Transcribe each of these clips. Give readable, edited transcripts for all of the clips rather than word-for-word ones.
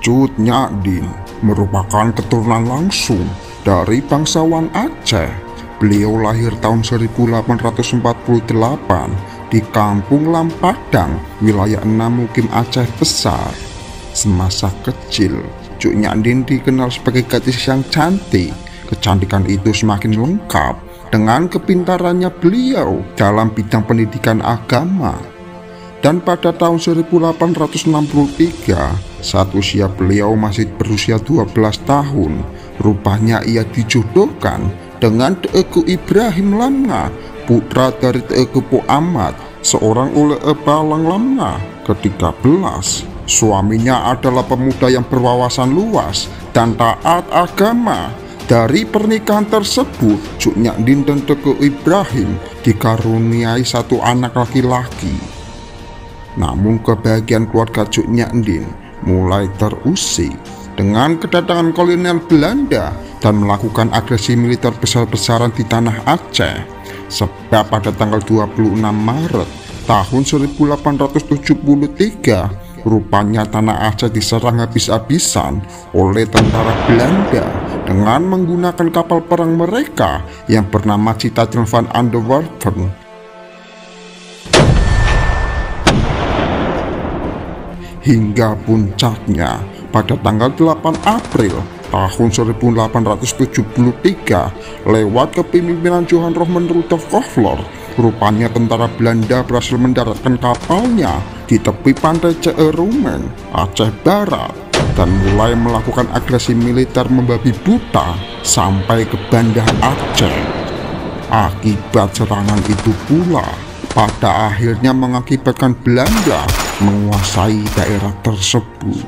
Cut Nyak merupakan keturunan langsung dari bangsawan Aceh. Beliau lahir tahun 1848 di Kampung Lampadang, wilayah 6 Mukim Aceh Besar. Semasa kecil, Cut Nyak dikenal sebagai gadis yang cantik. Kecantikan itu semakin lengkap dengan kepintarannya beliau dalam bidang pendidikan agama. Dan pada tahun 1863, saat usia beliau masih berusia 12 tahun, rupanya ia dijodohkan dengan Teku Ibrahim Lamnga, putra dari Teku Po Ahmad, seorang ulama Balang Lamnga ke-13. Suaminya adalah pemuda yang berwawasan luas dan taat agama. Dari pernikahan tersebut, Cut Nyak dan Teku Ibrahim dikaruniai satu anak laki-laki. Namun kebahagiaan keluarga Cut Nyak mulai terusik dengan kedatangan kolonial Belanda dan melakukan agresi militer besar-besaran di tanah Aceh. Sebab pada tanggal 26 Maret tahun 1873, rupanya tanah Aceh diserang habis-habisan oleh tentara Belanda dengan menggunakan kapal perang mereka yang bernama Citadel van Antwerpen. Hingga puncaknya pada tanggal 8 April tahun 1873, lewat kepemimpinan Johan Roman Rudolf Koffler, rupanya tentara Belanda berhasil mendaratkan kapalnya di tepi pantai Ceerumen, Aceh Barat, dan mulai melakukan agresi militer membabi buta sampai ke Banda Aceh. Akibat serangan itu pula pada akhirnya mengakibatkan Belanda menguasai daerah tersebut.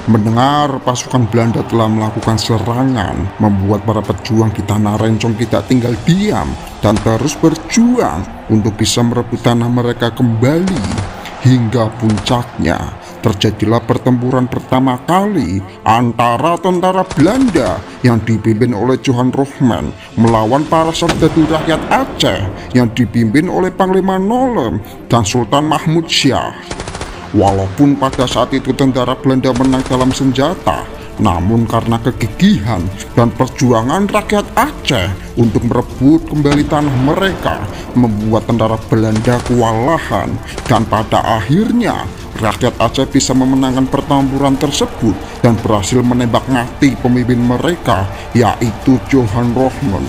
Mendengar pasukan Belanda telah melakukan serangan, membuat para pejuang di Tanah Rencong tidak tinggal diam dan terus berjuang untuk bisa merebut tanah mereka kembali. Hingga puncaknya terjadilah pertempuran pertama kali antara tentara Belanda yang dipimpin oleh Johan Roman melawan para serdadu rakyat Aceh yang dipimpin oleh Panglima Nolem dan Sultan Mahmud Syah. Walaupun pada saat itu tentara Belanda menang dalam senjata, namun karena kegigihan dan perjuangan rakyat Aceh untuk merebut kembali tanah mereka, membuat tentara Belanda kewalahan, dan pada akhirnya rakyat Aceh bisa memenangkan pertempuran tersebut dan berhasil menembak mati pemimpin mereka, yaitu Johan Roman.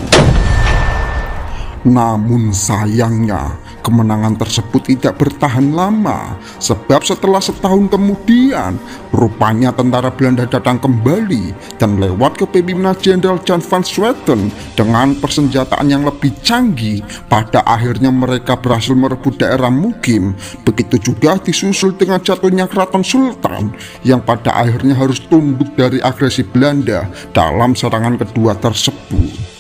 Namun sayangnya, kemenangan tersebut tidak bertahan lama, sebab setelah setahun kemudian, rupanya tentara Belanda datang kembali dan lewat kepemimpinan Jenderal Jan van Swieten dengan persenjataan yang lebih canggih, pada akhirnya mereka berhasil merebut daerah Mukim. Begitu juga disusul dengan jatuhnya Keraton Sultan yang pada akhirnya harus tunduk dari agresi Belanda dalam serangan kedua tersebut.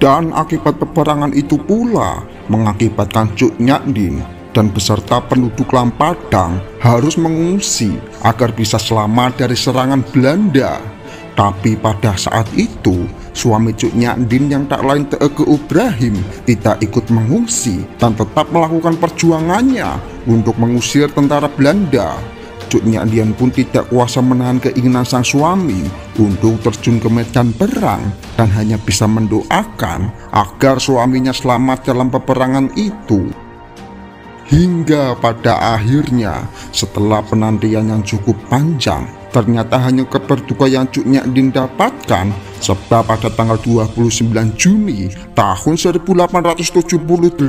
Dan akibat peperangan itu pula mengakibatkan Cut Nyak dan beserta penduduk Lampadang harus mengungsi agar bisa selamat dari serangan Belanda. Tapi pada saat itu, suami Cut Nyak yang tak lain Teku Ibrahim tidak ikut mengungsi dan tetap melakukan perjuangannya untuk mengusir tentara Belanda. Cut Nyak pun tidak kuasa menahan keinginan sang suami untuk terjun ke medan perang dan hanya bisa mendoakan agar suaminya selamat dalam peperangan itu. Hingga pada akhirnya, setelah penantian yang cukup panjang, ternyata hanya kabar duka yang Cut Nyak dapatkan, sebab pada tanggal 29 Juni tahun 1878,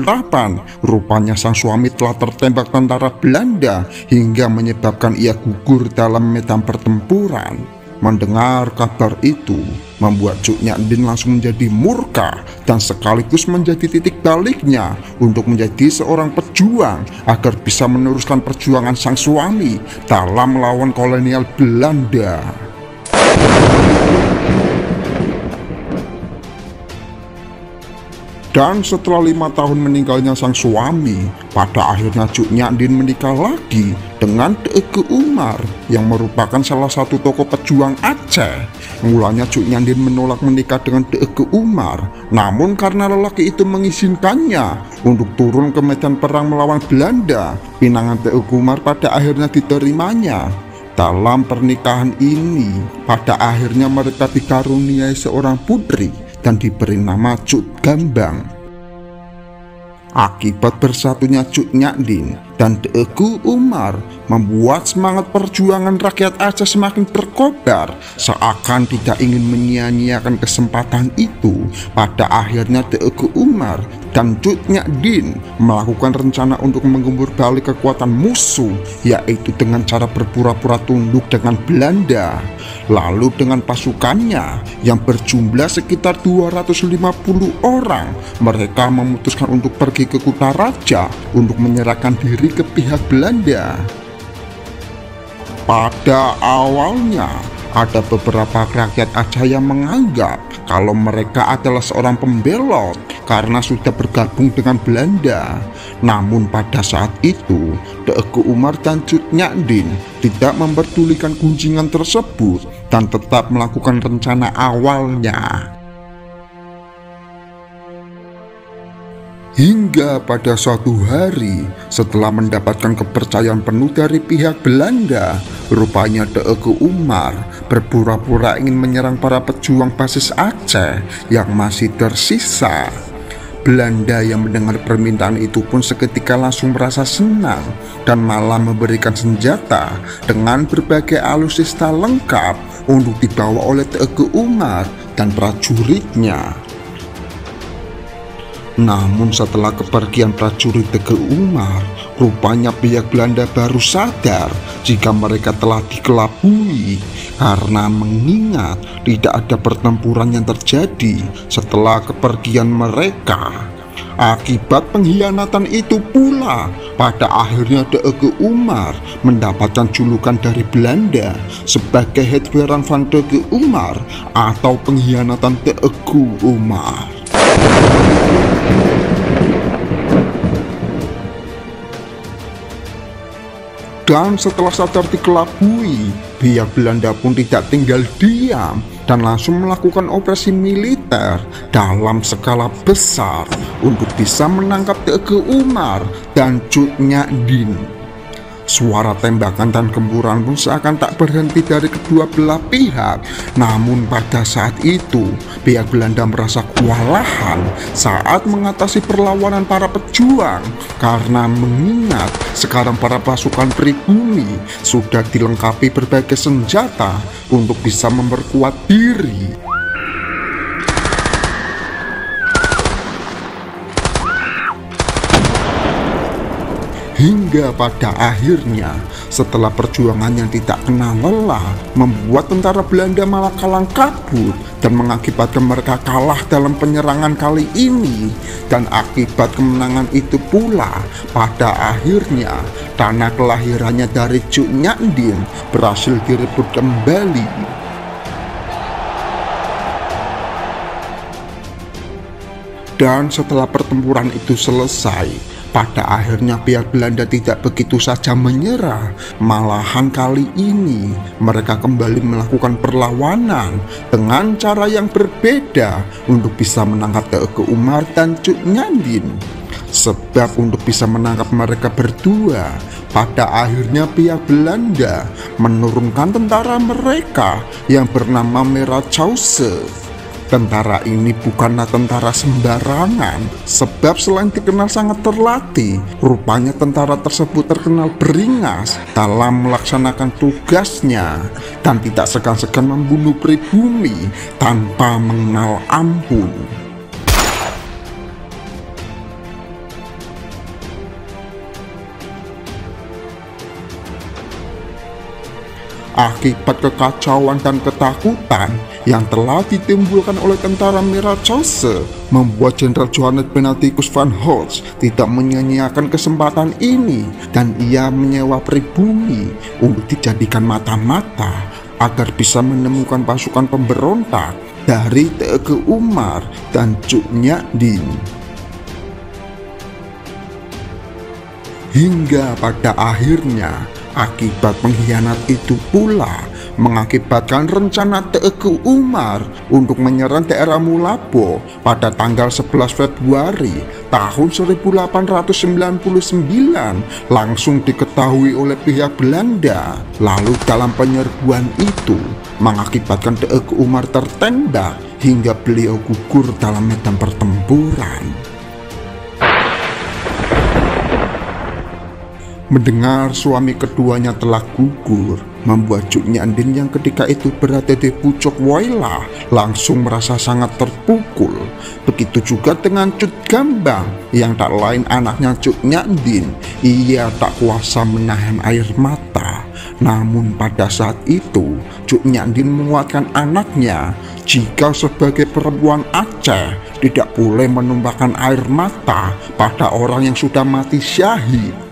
rupanya sang suami telah tertembak tentara Belanda hingga menyebabkan ia gugur dalam medan pertempuran. Mendengar kabar itu membuat Cut Nyak langsung menjadi murka dan sekaligus menjadi titik baliknya untuk menjadi seorang pejuang agar bisa meneruskan perjuangan sang suami dalam melawan kolonial Belanda. Dan setelah 5 tahun meninggalnya sang suami, pada akhirnya Cut Nyak menikah lagi dengan Teguh Umar yang merupakan salah satu tokoh pejuang Aceh. Mulanya Cuk Nyadin menolak menikah dengan Teguh Umar, namun karena lelaki itu mengizinkannya untuk turun ke medan perang melawan Belanda, pinangan Teguh Umar pada akhirnya diterimanya. Dalam pernikahan ini, pada akhirnya mereka dikaruniai seorang putri dan diberi nama Cuk Gambang. Akibat bersatunya Cuk Nyadin dan Teguh Umar membuat semangat perjuangan rakyat Aceh semakin terkobar. Seakan tidak ingin menyia-nyiakan kesempatan itu, pada akhirnya Teguh Umar dan Cuk Nyadin melakukan rencana untuk menggempur balik kekuatan musuh, yaitu dengan cara berpura-pura tunduk dengan Belanda. Lalu dengan pasukannya yang berjumlah sekitar 250 orang, mereka memutuskan untuk pergi ke Kutaraja untuk menyerahkan diri ke pihak Belanda. Pada awalnya, ada beberapa rakyat Aceh yang menganggap kalau mereka adalah seorang pembelot karena sudah bergabung dengan Belanda. Namun pada saat itu, Teguh Umar dan Cuk Nyadin tidak memperdulikan gunjingan tersebut dan tetap melakukan rencana awalnya. Hingga pada suatu hari, setelah mendapatkan kepercayaan penuh dari pihak Belanda, rupanya Teguh Umar berpura-pura ingin menyerang para pejuang basis Aceh yang masih tersisa. Belanda yang mendengar permintaan itu pun seketika langsung merasa senang dan malah memberikan senjata dengan berbagai alutsista lengkap untuk dibawa oleh Teguh Umar dan prajuritnya. Namun setelah kepergian prajurit Teguh Umar, rupanya pihak Belanda baru sadar jika mereka telah dikelabui, karena mengingat tidak ada pertempuran yang terjadi setelah kepergian mereka. Akibat pengkhianatan itu pula, pada akhirnya Teguh Umar mendapatkan julukan dari Belanda sebagai Hedweran van Teguh Umar atau pengkhianatan Teguh Umar. Dan setelah sadar dikelabui, pihak Belanda pun tidak tinggal diam dan langsung melakukan operasi militer dalam skala besar untuk bisa menangkap Teguh Umar dan Cuk Nyadin. Suara tembakan dan gempuran pun seakan tak berhenti dari kedua belah pihak. Namun pada saat itu, pihak Belanda merasa kewalahan saat mengatasi perlawanan para pejuang, karena mengingat sekarang para pasukan pribumi sudah dilengkapi berbagai senjata untuk bisa memperkuat diri. Hingga pada akhirnya, setelah perjuangan yang tidak kenal lelah membuat tentara Belanda malah kalang kabut dan mengakibatkan mereka kalah dalam penyerangan kali ini. Dan akibat kemenangan itu pula, pada akhirnya tanah kelahirannya dari Cuk Nyadin berhasil direbut kembali. Dan setelah pertempuran itu selesai, pada akhirnya pihak Belanda tidak begitu saja menyerah, malahan kali ini mereka kembali melakukan perlawanan dengan cara yang berbeda untuk bisa menangkap Teguh Umar dan Cuk Nyadin. Sebab untuk bisa menangkap mereka berdua, pada akhirnya pihak Belanda menurunkan tentara mereka yang bernama Meerschausse. Tentara ini bukanlah tentara sembarangan, sebab selain dikenal sangat terlatih, rupanya tentara tersebut terkenal beringas dalam melaksanakan tugasnya dan tidak segan-segan membunuh pribumi tanpa mengenal ampun. Akibat kekacauan dan ketakutan yang telah ditimbulkan oleh tentara Meerschausse, membuat Jenderal Johannes Benedictus van Holst tidak menyia-nyiakan kesempatan ini, dan ia menyewa pribumi untuk dijadikan mata-mata agar bisa menemukan pasukan pemberontak dari Teguh Umar dan Cuk Nyadin. Hingga pada akhirnya Akibat pengkhianat itu pula mengakibatkan rencana Teuku Umar untuk menyerang daerah Mulabo pada tanggal 11 Februari tahun 1899 langsung diketahui oleh pihak Belanda. Lalu dalam penyerbuan itu mengakibatkan Teuku Umar tertembak hingga beliau gugur dalam medan pertempuran. Mendengar suami keduanya telah gugur, membuat Cut Nyak Dien yang ketika itu berada di pucuk Woylah langsung merasa sangat terpukul. Begitu juga dengan Cut Gambang yang tak lain anaknya Cut Nyak Dien. Ia tak kuasa menahan air mata. Namun pada saat itu Cut Nyak Dien menguatkan anaknya, jika sebagai perempuan Aceh tidak boleh menumpahkan air mata pada orang yang sudah mati syahid.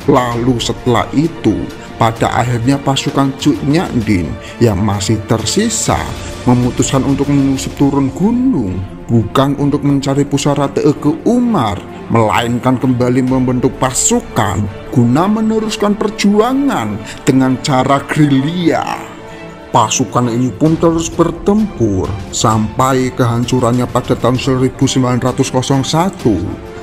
Lalu setelah itu, pada akhirnya pasukan Cut Nyak Dien yang masih tersisa memutuskan untuk menyusup turun gunung, bukan untuk mencari pusara Teuku Umar, melainkan kembali membentuk pasukan guna meneruskan perjuangan dengan cara gerilya. Pasukan ini pun terus bertempur sampai kehancurannya pada tahun 1901.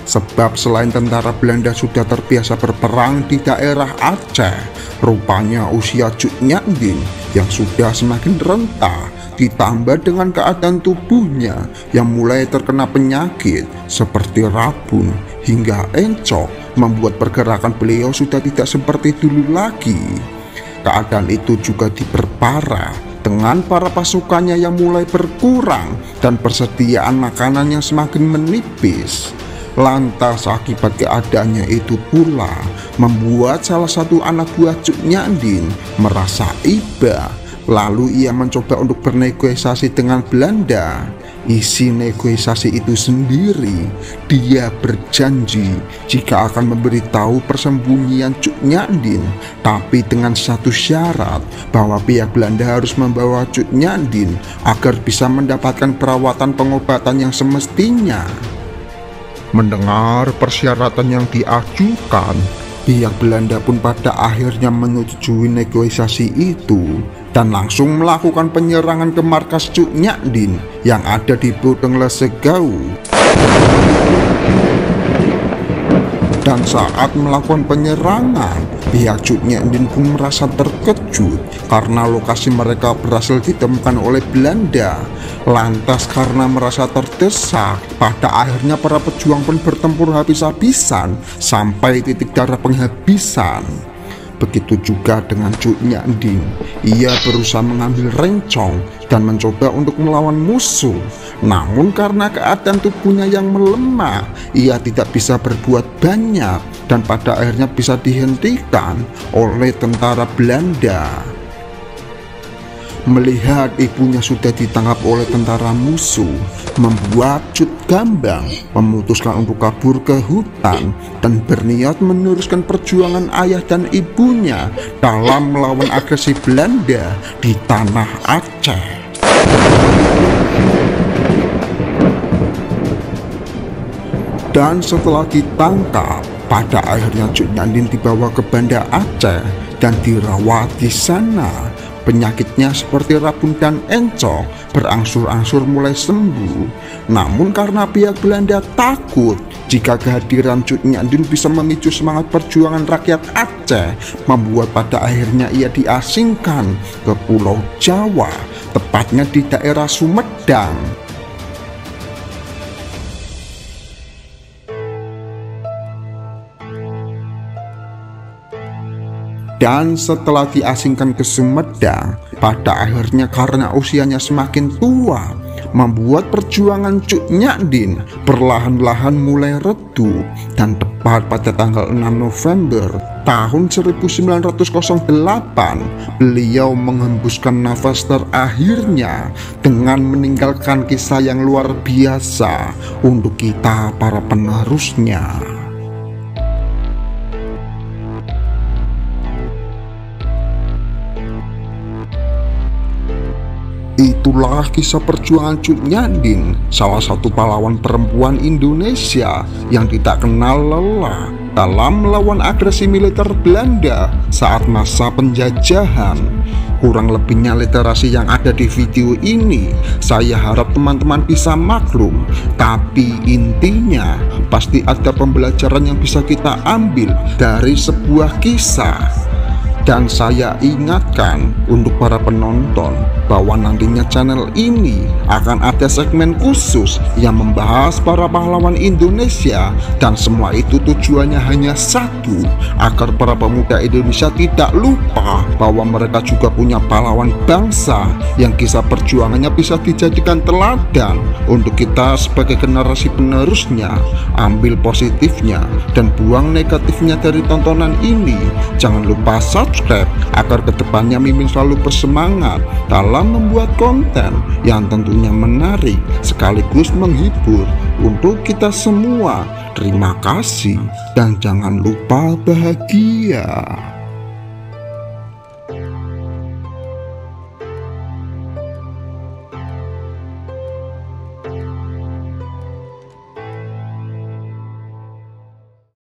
Sebab selain tentara Belanda sudah terbiasa berperang di daerah Aceh, rupanya usia Cut Nyak Dien yang sudah semakin renta ditambah dengan keadaan tubuhnya yang mulai terkena penyakit seperti rabun hingga encok membuat pergerakan beliau sudah tidak seperti dulu lagi. Keadaan itu juga diperparah dengan para pasukannya yang mulai berkurang dan persediaan makanan yang semakin menipis. Lantas akibat keadaannya itu pula membuat salah satu anak buah Cut Nyak Dien merasa iba. Lalu ia mencoba untuk bernegosiasi dengan Belanda. Isi negosiasi itu sendiri, dia berjanji jika akan memberitahu persembunyian Cut Nyak Dien, tapi dengan satu syarat, bahwa pihak Belanda harus membawa Cut Nyak Dien agar bisa mendapatkan perawatan pengobatan yang semestinya. Mendengar persyaratan yang diajukan, pihak Belanda pun pada akhirnya menyetujui negosiasi itu dan langsung melakukan penyerangan ke markas Cut Nyak Dien yang ada di Bodong Lesegau. Dan saat melakukan penyerangan, pihak Cut Nyak Dien pun merasa terkejut karena lokasi mereka berhasil ditemukan oleh Belanda. Lantas karena merasa terdesak, pada akhirnya para pejuang pun bertempur habis-habisan sampai titik darah penghabisan. Begitu juga dengan Cut Nyak Dien, ia berusaha mengambil rencong dan mencoba untuk melawan musuh. Namun karena keadaan tubuhnya yang melemah, ia tidak bisa berbuat banyak dan pada akhirnya bisa dihentikan oleh tentara Belanda. Melihat ibunya sudah ditangkap oleh tentara musuh, membuat Cut Gambang memutuskan untuk kabur ke hutan dan berniat meneruskan perjuangan ayah dan ibunya dalam melawan agresi Belanda di tanah Aceh. Dan setelah ditangkap, pada akhirnya Cut Nyak Dien dibawa ke Banda Aceh dan dirawat di sana. Penyakitnya seperti rabun dan encok berangsur-angsur mulai sembuh. Namun karena pihak Belanda takut jika kehadiran Cut Nyak Dien bisa memicu semangat perjuangan rakyat Aceh, membuat pada akhirnya ia diasingkan ke Pulau Jawa, tepatnya di daerah Sumedang. Dan setelah diasingkan ke Sumedang, pada akhirnya karena usianya semakin tua, membuat perjuangan Cut Nyak Dien perlahan-lahan mulai redup. Dan tepat pada tanggal 6 November tahun 1908, beliau menghembuskan nafas terakhirnya dengan meninggalkan kisah yang luar biasa untuk kita para penerusnya. Itulah kisah perjuangan Cut Nyak, salah satu pahlawan perempuan Indonesia yang tidak kenal lelah dalam melawan agresi militer Belanda saat masa penjajahan. Kurang lebihnya literasi yang ada di video ini saya harap teman-teman bisa maklum, tapi intinya pasti ada pembelajaran yang bisa kita ambil dari sebuah kisah. Dan saya ingatkan untuk para penonton bahwa nantinya channel ini akan ada segmen khusus yang membahas para pahlawan Indonesia, dan semua itu tujuannya hanya satu, agar para pemuda Indonesia tidak lupa bahwa mereka juga punya pahlawan bangsa yang kisah perjuangannya bisa dijadikan teladan untuk kita sebagai generasi penerusnya. Ambil positifnya dan buang negatifnya dari tontonan ini. Jangan lupa subscribe agar kedepannya Mimin selalu bersemangat dalam membuat konten yang tentunya menarik sekaligus menghibur untuk kita semua. Terima kasih dan jangan lupa bahagia.